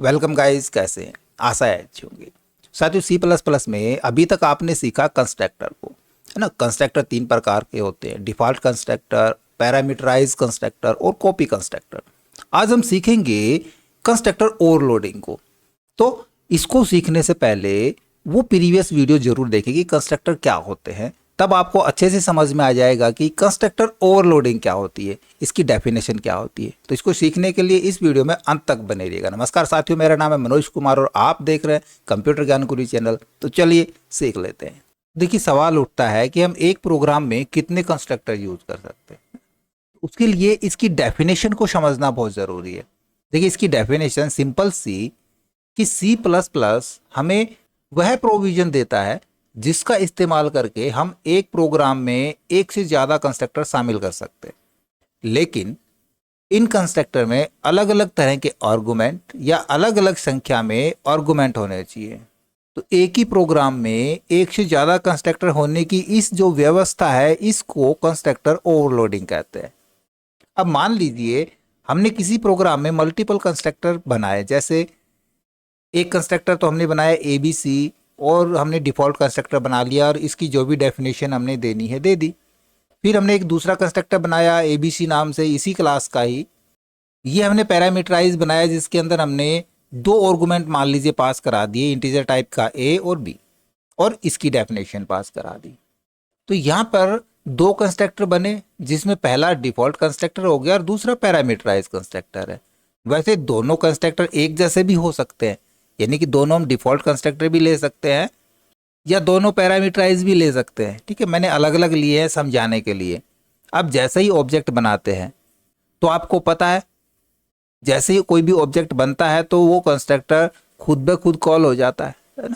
Welcome guys, कैसे हैं? आशा है अच्छी होंगी। साथियों, सी प्लस प्लस में अभी तक आपने सीखा कंस्ट्रक्टर को, है ना। कंस्ट्रक्टर तीन प्रकार के होते हैं: डिफॉल्ट कंस्ट्रक्टर, पैरामीटराइज कंस्ट्रक्टर और कॉपी कंस्ट्रक्टर। आज हम सीखेंगे कंस्ट्रक्टर ओवरलोडिंग को। तो इसको सीखने से पहले वो प्रीवियस वीडियो जरूर देखें कि कंस्ट्रक्टर क्या होते हैं, तब आपको अच्छे से समझ में आ जाएगा कि कंस्ट्रक्टर ओवरलोडिंग क्या होती है, इसकी डेफिनेशन क्या होती है। तो इसको सीखने के लिए इस वीडियो में अंत तक बने रहिएगा। नमस्कार साथियों, मेरा नाम है मनोज कुमार और आप देख रहे हैं कंप्यूटर ज्ञान गुरु चैनल। तो चलिए सीख लेते हैं। देखिए, सवाल उठता है कि हम एक प्रोग्राम में कितने कंस्ट्रक्टर यूज कर सकते हैं। उसके लिए इसकी डेफिनेशन को समझना बहुत जरूरी है। देखिए, इसकी डेफिनेशन सिंपल सी कि सी प्लस प्लस हमें वह प्रोविजन देता है जिसका इस्तेमाल करके हम एक प्रोग्राम में एक से ज्यादा कंस्ट्रक्टर शामिल कर सकते हैं। लेकिन इन कंस्ट्रक्टर में अलग अलग तरह के आर्गुमेंट या अलग अलग संख्या में आर्गुमेंट होने चाहिए। तो एक ही प्रोग्राम में एक से ज्यादा कंस्ट्रक्टर होने की इस जो व्यवस्था है, इसको कंस्ट्रक्टर ओवरलोडिंग कहते हैं। अब मान लीजिए हमने किसी प्रोग्राम में मल्टीपल कंस्ट्रक्टर बनाए। जैसे एक कंस्ट्रक्टर तो हमने बनाया ABC और हमने डिफ़ॉल्ट कंस्ट्रक्टर बना लिया और इसकी जो भी डेफिनेशन हमने देनी है दे दी। फिर हमने एक दूसरा कंस्ट्रक्टर बनाया ABC नाम से, इसी क्लास का ही। ये हमने पैरामीटराइज बनाया जिसके अंदर हमने दो आर्गुमेंट मान लीजिए पास करा दिए, इंटीजर टाइप का A और B, और इसकी डेफिनेशन पास करा दी। तो यहाँ पर दो कंस्ट्रक्टर बने जिसमें पहला डिफ़ॉल्ट कंस्ट्रक्टर हो गया और दूसरा पैरामीटराइज कंस्ट्रक्टर है। वैसे दोनों कंस्ट्रक्टर एक जैसे भी हो सकते हैं, यानी कि दोनों हम डिफ़ॉल्ट कंस्ट्रक्टर भी ले सकते हैं या दोनों पैरामीटराइज भी ले सकते हैं। ठीक है, मैंने अलग अलग लिए हैं समझाने के लिए। अब जैसे ही ऑब्जेक्ट बनाते हैं तो आपको पता है, जैसे ही कोई भी ऑब्जेक्ट बनता है तो वो कंस्ट्रक्टर खुद ब खुद कॉल हो जाता है ना।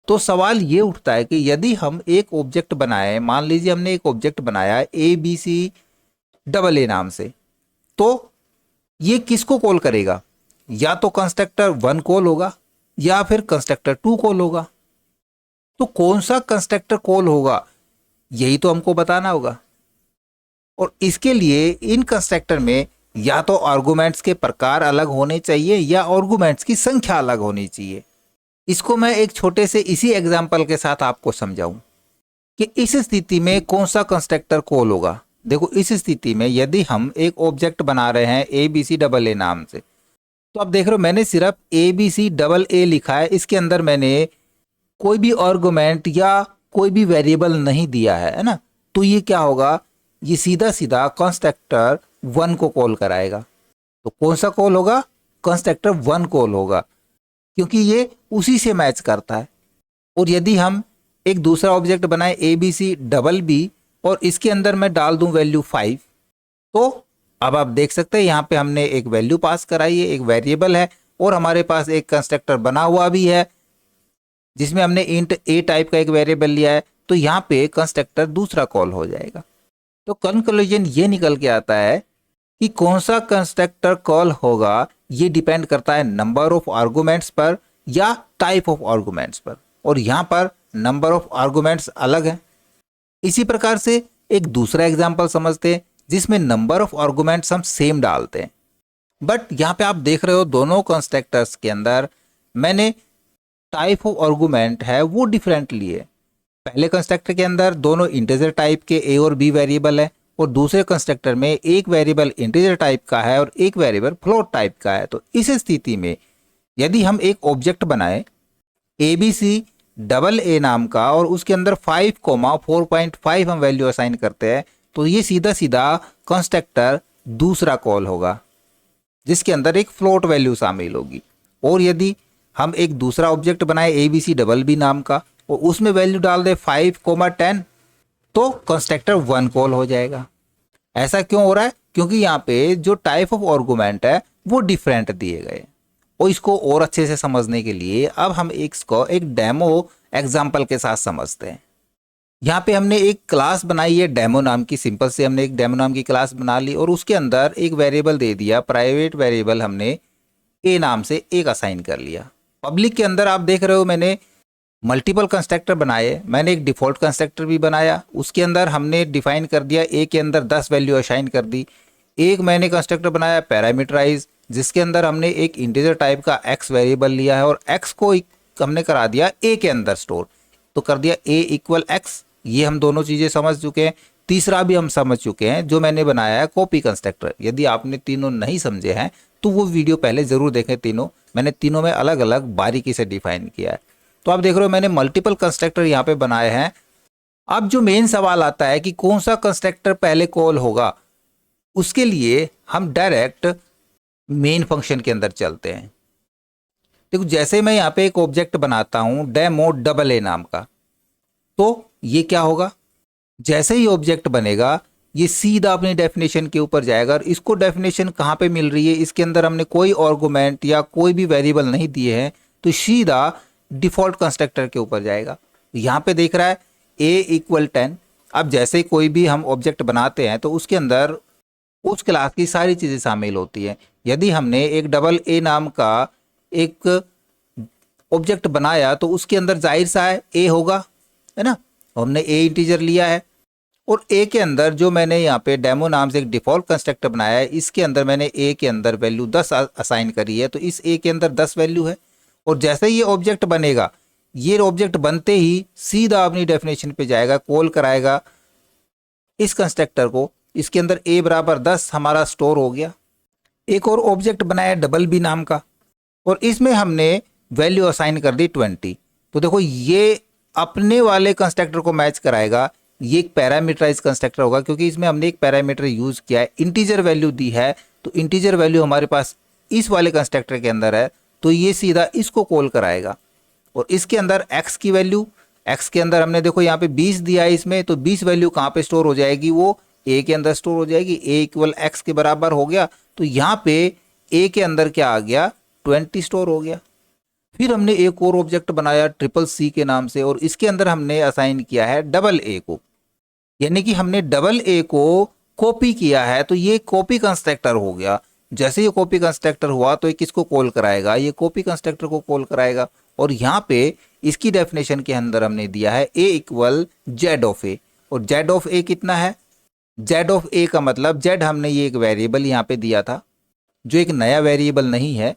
तो सवाल ये उठता है कि यदि हम एक ऑब्जेक्ट बनाए, मान लीजिए हमने एक ऑब्जेक्ट बनाया ABC AA नाम से, तो ये किसको कॉल करेगा? या तो कंस्ट्रक्टर 1 कॉल होगा या फिर कंस्ट्रक्टर 2 कॉल होगा। तो कौन सा कंस्ट्रक्टर कॉल होगा, यही तो हमको बताना होगा। और इसके लिए इन कंस्ट्रक्टर में या तो आर्गुमेंट्स के प्रकार अलग होने चाहिए या आर्गुमेंट्स की संख्या अलग होनी चाहिए। इसको मैं एक छोटे से इसी एग्जाम्पल के साथ आपको समझाऊं कि इस स्थिति में कौन सा कंस्ट्रक्टर कॉल होगा। देखो, इस स्थिति में यदि हम एक ऑब्जेक्ट बना रहे हैं ABCAA नाम से, तो अब देख रहे हो मैंने सिर्फ ABCAA लिखा है, इसके अंदर मैंने कोई भी आर्गुमेंट या कोई भी वेरिएबल नहीं दिया है ना। तो ये क्या होगा, ये सीधा सीधा कंस्ट्रक्टर 1 को कॉल कराएगा। तो कौन सा कॉल होगा? कंस्ट्रक्टर 1 कॉल होगा, क्योंकि ये उसी से मैच करता है। और यदि हम एक दूसरा ऑब्जेक्ट बनाए ABCBB और इसके अंदर मैं डाल दूं वैल्यू 5, तो अब आप देख सकते हैं यहाँ पे हमने एक वैल्यू पास कराई है, एक वेरिएबल है, और हमारे पास एक कंस्ट्रक्टर बना हुआ भी है जिसमें हमने इंट A टाइप का एक वेरिएबल लिया है। तो यहाँ पे कंस्ट्रक्टर दूसरा कॉल हो जाएगा। तो कंक्लूजन ये निकल के आता है कि कौन सा कंस्ट्रक्टर कॉल होगा, ये डिपेंड करता है नंबर ऑफ आर्गुमेंट्स पर या टाइप ऑफ आर्गुमेंट्स पर। और यहाँ पर नंबर ऑफ आर्गुमेंट्स अलग है। इसी प्रकार से एक दूसरा एग्जाम्पल समझते हैं जिसमें नंबर ऑफ आर्गुमेंट्स हम सेम डालते हैं, बट यहाँ पे आप देख रहे हो दोनों कंस्ट्रक्टर्स के अंदर मैंने टाइप ऑफ आर्गुमेंट है वो डिफरेंट लिए। पहले कंस्ट्रक्टर के अंदर दोनों इंटीजर टाइप के A और B वेरिएबल है, और दूसरे कंस्ट्रक्टर में एक वेरिएबल इंटीजर टाइप का है और एक वेरिएबल फ्लोट टाइप का है। तो इस स्थिति में यदि हम एक ऑब्जेक्ट बनाए ABCAA नाम का और उसके अंदर 5,4.5 हम वैल्यू असाइन करते हैं, तो ये सीधा सीधा कंस्ट्रक्टर दूसरा कॉल होगा जिसके अंदर एक फ्लोट वैल्यू शामिल होगी। और यदि हम एक दूसरा ऑब्जेक्ट बनाए ABCBB नाम का और उसमें वैल्यू डाल दे 5,10, तो कंस्ट्रक्टर 1 कॉल हो जाएगा। ऐसा क्यों हो रहा है? क्योंकि यहाँ पे जो टाइप ऑफ आर्गुमेंट है वो डिफरेंट दिए गए। और इसको और अच्छे से समझने के लिए अब हम इसको एक डेमो एग्जाम्पल के साथ समझते हैं। यहाँ पे हमने एक क्लास बनाई है डेमो नाम की। सिंपल से हमने एक डेमो नाम की क्लास बना ली और उसके अंदर एक वेरिएबल दे दिया, प्राइवेट वेरिएबल हमने A नाम से एक असाइन कर लिया। पब्लिक के अंदर आप देख रहे हो मैंने मल्टीपल कंस्ट्रक्टर बनाए। मैंने एक डिफ़ॉल्ट कंस्ट्रक्टर भी बनाया, उसके अंदर हमने डिफाइन कर दिया A के अंदर 10 वैल्यू असाइन कर दी। एक मैंने कंस्ट्रक्टर बनाया पैरामीटराइज जिसके अंदर हमने एक इंटीजर टाइप का x वेरिएबल लिया है और x को हमने करा दिया a के अंदर स्टोर, तो कर दिया a इक्वल x। ये हम दोनों चीज़ें समझ चुके हैं। तीसरा भी हम समझ चुके हैं जो मैंने बनाया है कॉपी कंस्ट्रक्टर। यदि आपने तीनों नहीं समझे हैं तो वो वीडियो पहले ज़रूर देखें। तीनों मैंने तीनों में अलग अलग बारीकी से डिफाइन किया है। तो आप देख रहे हो मैंने मल्टीपल कंस्ट्रक्टर यहाँ पे बनाए हैं। अब जो मेन सवाल आता है कि कौन सा कंस्ट्रक्टर पहले कॉल होगा, उसके लिए हम डायरेक्ट मेन फंक्शन के अंदर चलते हैं। देखो जैसे मैं यहाँ पे एक ऑब्जेक्ट बनाता हूँ डेमो डबल ए नाम का, तो ये क्या होगा, जैसे ही ऑब्जेक्ट बनेगा ये सीधा अपनी डेफिनेशन के ऊपर जाएगा। और इसको डेफिनेशन कहाँ पे मिल रही है, इसके अंदर हमने कोई आर्गुमेंट या कोई भी वेरिएबल नहीं दिए हैं, तो सीधा डिफॉल्ट कंस्ट्रक्टर के ऊपर जाएगा। यहाँ पे देख रहा है a इक्वल 10। अब जैसे ही कोई भी हम ऑब्जेक्ट बनाते हैं तो उसके अंदर उस क्लास की सारी चीज़ें शामिल होती हैं। यदि हमने एक डबल ए नाम का एक ऑब्जेक्ट बनाया तो उसके अंदर जाहिर सा है a होगा, है ना। हमने a इंटीजर लिया है और a के अंदर जो मैंने यहाँ पे डेमो नाम से एक डिफॉल्ट कंस्ट्रक्टर बनाया है, इसके अंदर मैंने a के अंदर वैल्यू 10 असाइन करी है, तो इस a के अंदर 10 वैल्यू है। और जैसे ही ये ऑब्जेक्ट बनेगा, ये ऑब्जेक्ट बनते ही सीधा अपनी डेफिनेशन पे जाएगा, कॉल कराएगा इस कंस्ट्रक्टर को। इसके अंदर a बराबर 10 हमारा स्टोर हो गया। एक और ऑब्जेक्ट बनाया डबल बी नाम का और इसमें हमने वैल्यू असाइन कर दी 20। तो देखो ये अपने वाले कंस्ट्रक्टर को मैच कराएगा। ये एक पैरामीटराइज कंस्ट्रक्टर होगा क्योंकि इसमें हमने एक पैरामीटर यूज किया है, इंटीजर वैल्यू दी है, तो इंटीजर वैल्यू हमारे पास इस वाले कंस्ट्रक्टर के अंदर है, तो ये सीधा इसको कॉल कराएगा। और इसके अंदर x की वैल्यू, x के अंदर हमने देखो यहाँ पे 20 दिया है इसमें, तो 20 वैल्यू कहाँ पे स्टोर हो जाएगी, वो a के अंदर स्टोर हो जाएगी। a इक्वल x के बराबर हो गया, तो यहाँ पे a के अंदर क्या आ गया, 20 स्टोर हो गया। फिर हमने एक और ऑब्जेक्ट बनाया ट्रिपल सी के नाम से और इसके अंदर हमने असाइन किया है डबल ए को, यानी कि हमने डबल ए को कॉपी किया है, तो ये कॉपी कंस्ट्रक्टर हो गया। जैसे ये कॉपी कंस्ट्रक्टर हुआ तो ये किसको कॉल कराएगा, ये कॉपी कंस्ट्रक्टर को कॉल कराएगा। और यहाँ पे इसकी डेफिनेशन के अंदर हमने दिया है a इक्वल जेड ऑफ ए, और जेड ऑफ ए कितना है, जेड ऑफ ए का मतलब जेड हमने ये एक वेरिएबल यहाँ पे दिया था जो एक नया वेरिएबल नहीं है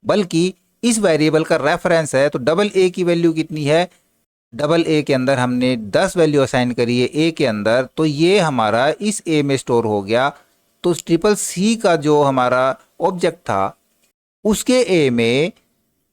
बल्कि इस वेरिएबल का रेफरेंस है। तो डबल ए की वैल्यू कितनी है, डबल ए के अंदर हमने 10 वैल्यू असाइन करी है ए के अंदर, तो ये हमारा इस ए में स्टोर हो गया। तो ट्रिपल सी का जो हमारा ऑब्जेक्ट था उसके ए में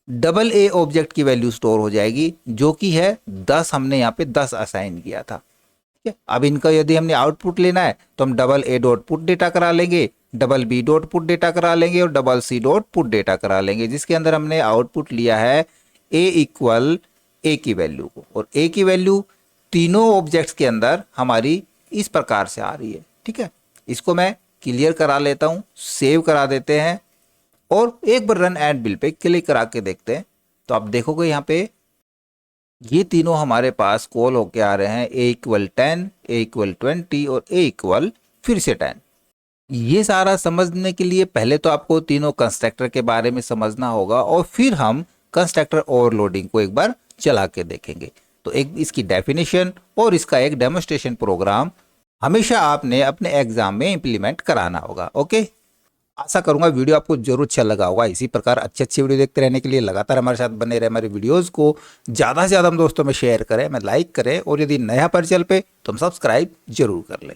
डबल ए ऑब्जेक्ट की वैल्यू स्टोर हो जाएगी जो कि है 10। हमने यहाँ पे 10 असाइन किया था, ठीक है। अब इनका यदि हमने आउटपुट लेना है तो हम double A dot put data करा लेंगे, double B dot put data करा लेंगे और double C dot put data करा लेंगे, जिसके अंदर हमने आउटपुट लिया है a इक्वल ए की वैल्यू को। और a की वैल्यू तीनों ऑब्जेक्ट्स के अंदर हमारी इस प्रकार से आ रही है, ठीक है। इसको मैं क्लियर करा लेता हूँ, सेव करा देते हैं और एक बार रन एट बिल पे क्लिक करा के देखते हैं। तो आप देखोगे यहाँ पे ये तीनों हमारे पास कॉल होके आ रहे हैं, a इक्वल 10, a इक्वल 20 और a इक्वल फिर से 10। ये सारा समझने के लिए पहले तो आपको तीनों कंस्ट्रक्टर के बारे में समझना होगा और फिर हम कंस्ट्रक्टर ओवरलोडिंग को एक बार चला के देखेंगे। तो एक इसकी डेफिनेशन और इसका एक डेमोन्स्ट्रेशन प्रोग्राम हमेशा आपने अपने एग्जाम में इंप्लीमेंट कराना होगा। ओके, आशा करूंगा वीडियो आपको जरूर अच्छा लगा होगा। इसी प्रकार अच्छे वीडियो देखते रहने के लिए लगातार हमारे साथ बने रहे। हमारे वीडियोस को ज़्यादा से ज़्यादा हम दोस्तों में शेयर करें, लाइक करें और यदि नया पर चल पे तो हम सब्सक्राइब जरूर कर लें।